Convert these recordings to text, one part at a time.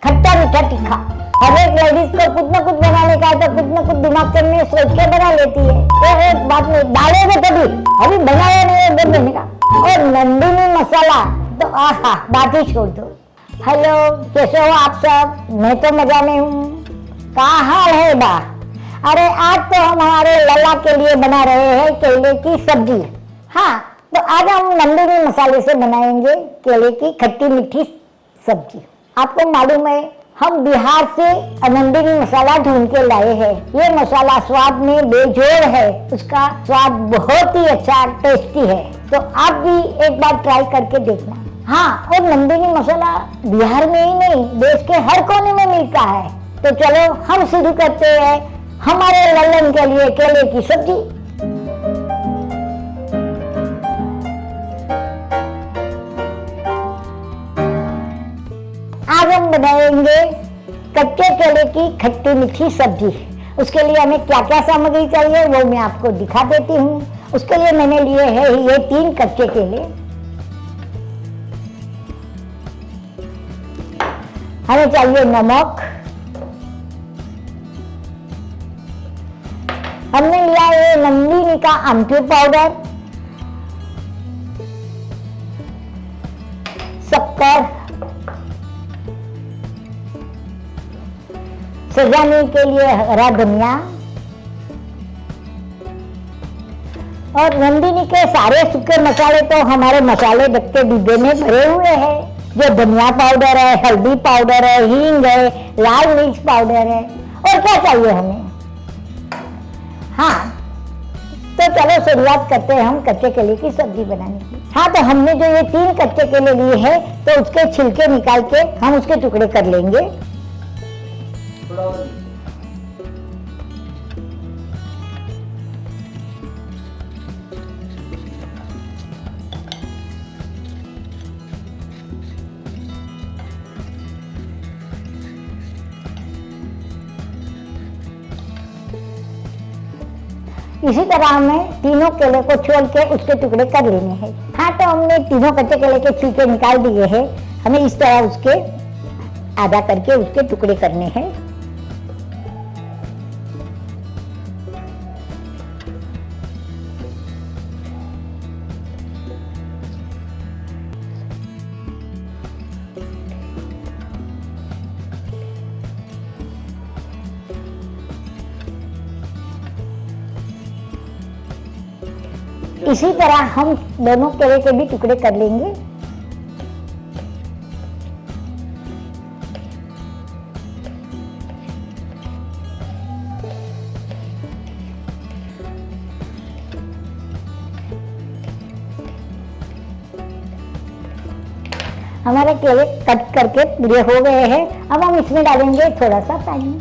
खट्टा मीठा तीखा। हर एक लेडीज को कुछ न कुछ बनाने का तो कुछ न कुछ दिमाग में सोच के बना लेती है। तो एक बात में डालेगा तभी, अभी बनाया नहीं है जब बनेगा। और नंदिनी मसाला तो आहा बात ही छोड़ दो। हेलो, कैसे हो आप सब? मैं तो मजा में हूँ। क्या हाल है बा? अरे आज तो हम हमारे लल्ला के लिए बना रहे हैं केले की सब्जी। हाँ, तो आज हम नंदिनी मसाले से बनाएंगे केले की खट्टी मीठी सब्जी। आपको मालूम है हम बिहार से नंदिनी मसाला ढूंढ के लाए हैं। ये मसाला स्वाद में बेजोड़ है, उसका स्वाद बहुत ही अच्छा टेस्टी है। तो आप भी एक बार ट्राई करके देखना। हाँ, और नंदिनी मसाला बिहार में ही नहीं, देश के हर कोने में मिलता है। तो चलो हम शुरू करते हैं हमारे लल्लन के लिए केले की सब्जी। आज हम बनाएंगे कच्चे केले की खट्टी मीठी सब्जी। उसके लिए हमें क्या क्या सामग्री चाहिए वो मैं आपको दिखा देती हूँ। उसके लिए मैंने लिए हैं ये 3 कच्चे केले। हमें चाहिए नमक। हमने लिया है नंदिनी का आमचूर पाउडर, शक्कर, सजाने के लिए हरा धनिया। और नंदिनी के सारे सूखे मसाले तो हमारे मसाले के डिब्बे में भरे हुए हैं। जो धनिया पाउडर है, हल्दी पाउडर है, हींग है, लाल मिर्च पाउडर है। और क्या चाहिए हमें? हाँ, तो चलो शुरुआत करते हैं हम कच्चे केले की सब्जी बनाने की। हाँ, तो हमने जो ये 3 कच्चे केले लिए हैं तो उसके छिलके निकाल के हम उसके टुकड़े कर लेंगे। इसी तरह हमें तीनों केले को छोड़ के उसके टुकड़े कर लेने हैं। हाँ, तो हमने तीनों कच्चे केले के छिलके निकाल दिए हैं। हमें इस तरह उसके आधा करके उसके टुकड़े करने हैं। इसी तरह हम दोनों केले के भी टुकड़े कर लेंगे। हमारे केले कट करके पूरे हो गए हैं। अब हम इसमें डालेंगे थोड़ा सा पानी।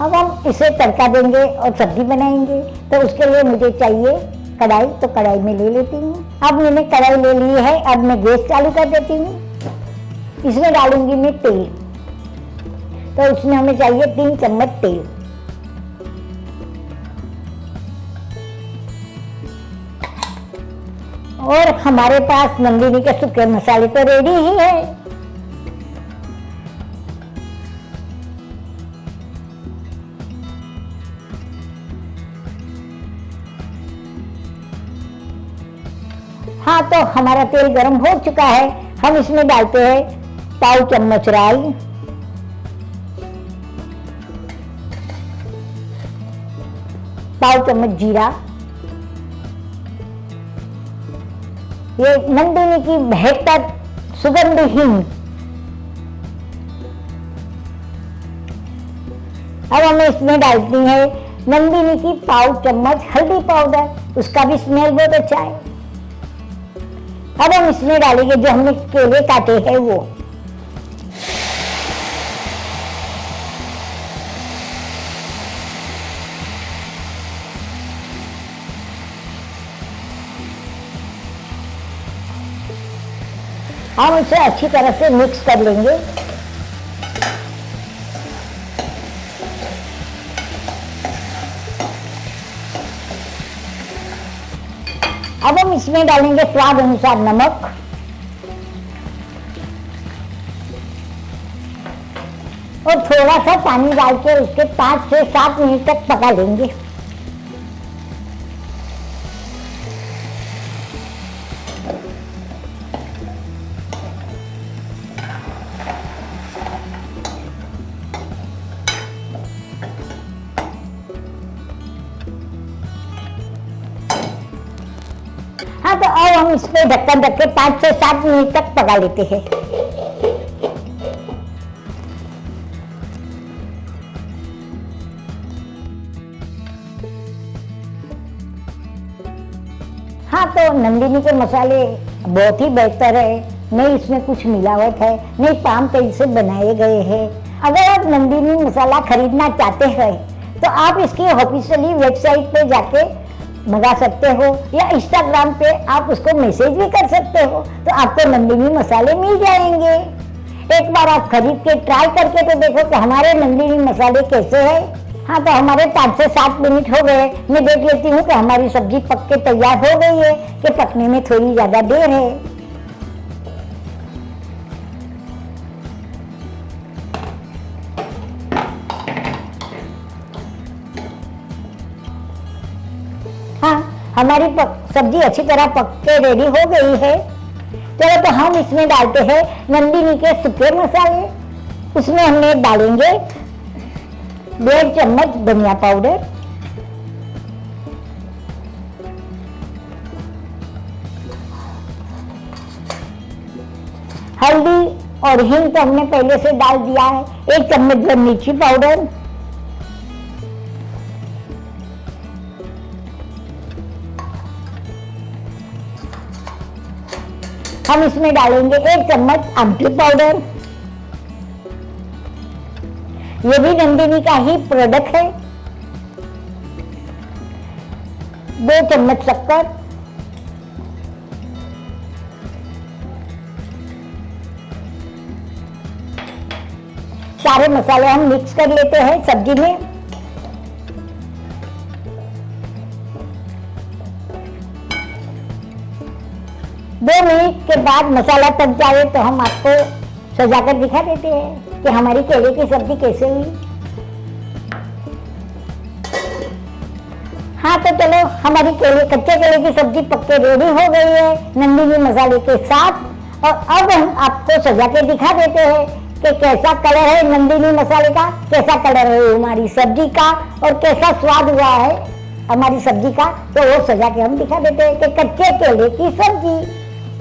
अब हम इसे तड़का देंगे और सब्जी बनाएंगे। तो उसके लिए मुझे चाहिए कढ़ाई, तो कढ़ाई में ले लेती हूँ। अब मैंने कढ़ाई ले ली है। अब मैं गैस चालू कर देती हूँ। इसमें डालूंगी मैं तेल। तो इसमें हमें चाहिए 3 चम्मच तेल। और हमारे पास नंदिनी के सूखे मसाले तो रेडी ही है। हाँ, तो हमारा तेल गरम हो चुका है। हम इसमें डालते हैं पाव चम्मच राई, पाव चम्मच जीरा। ये नंदिनी की बेहतर सुगंध हींग। अब हमें इसमें डालती है नंदिनी की पाव चम्मच हल्दी पाउडर। उसका भी स्मेल बहुत अच्छा है। अब हम इसमें डालेंगे जो हमने केले काटे हैं वो। हम इसे अच्छी तरह से मिक्स कर लेंगे। अब हम इसमें डालेंगे स्वाद अनुसार नमक। और थोड़ा सा पानी डाल के उसके 5 से 7 मिनट तक पका लेंगे। हाँ, तो अब हम इसमें ढक्कन रख के 5 से 7 मिनट तक पका लेते हैं। हाँ, तो नंदिनी के मसाले बहुत ही बेहतर है, नहीं इसमें कुछ मिलावट है, नहीं पाम तेल से बनाए गए हैं। अगर आप नंदिनी मसाला खरीदना चाहते हैं तो आप इसकी ऑफिशियली वेबसाइट पे जाके मंगा सकते हो, या इंस्टाग्राम पे आप उसको मैसेज भी कर सकते हो, तो आपको नंदिनी मसाले मिल जाएंगे। एक बार आप खरीद के ट्राई करके तो देखो कि हमारे नंदिनी मसाले कैसे हैं। हाँ, तो हमारे 5 से 7 मिनट हो गए। मैं देख लेती हूँ कि हमारी सब्जी पक के तैयार हो गई है कि पकने में थोड़ी ज्यादा देर है। हाँ, हमारी सब्जी अच्छी तरह पक के रेडी हो गई है। चलो, तो हम इसमें डालते हैं नंदिनी के सूखे मसाले। उसमें हमने डालेंगे 1.5 चम्मच धनिया पाउडर, हल्दी और हिंग तो हमने पहले से डाल दिया है, 1 चम्मच मिर्ची पाउडर, हम इसमें डालेंगे 1 चम्मच आमचूर पाउडर। ये भी नंदिनी का ही प्रोडक्ट है। 2 चम्मच शक्कर, सारे मसाले हम मिक्स कर लेते हैं सब्जी में। दो मिनट के बाद मसाला पक जाए तो हम आपको सजाकर दिखा देते हैं कि हमारी केले की सब्जी कैसे हुई। हाँ, तो चलो, हमारी कच्चे केले की सब्जी पक के रेडी हो गई है नंदिनी मसाले के साथ। और अब हम आपको सजा के दिखा देते हैं कि कैसा कलर है नंदिनी मसाले का, कैसा कलर है हमारी सब्जी का, और कैसा स्वाद हुआ है हमारी सब्जी का। तो वो सजा के हम दिखा देते हैं कि कच्चे केले की सब्जी।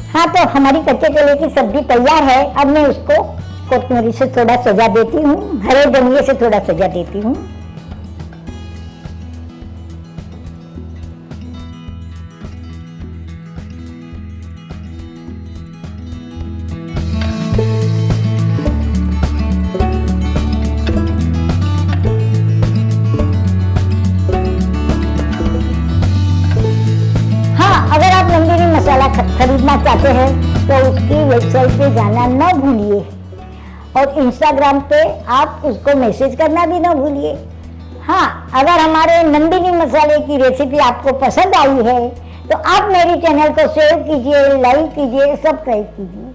हाँ, तो हमारी कच्चे केले की सब्जी तैयार है। अब मैं उसको कोतमीरी से थोड़ा सजा देती हूँ, हरे धनिये से थोड़ा सजा देती हूँ। खरीदना चाहते हैं तो उसकी वेबसाइट पे जाना न भूलिए, और इंस्टाग्राम पे आप उसको मैसेज करना भी न भूलिए। हाँ, अगर हमारे नंदिनी मसाले की रेसिपी आपको पसंद आई है तो आप मेरी चैनल को शेयर कीजिए, लाइक कीजिए, सब्सक्राइब कीजिए।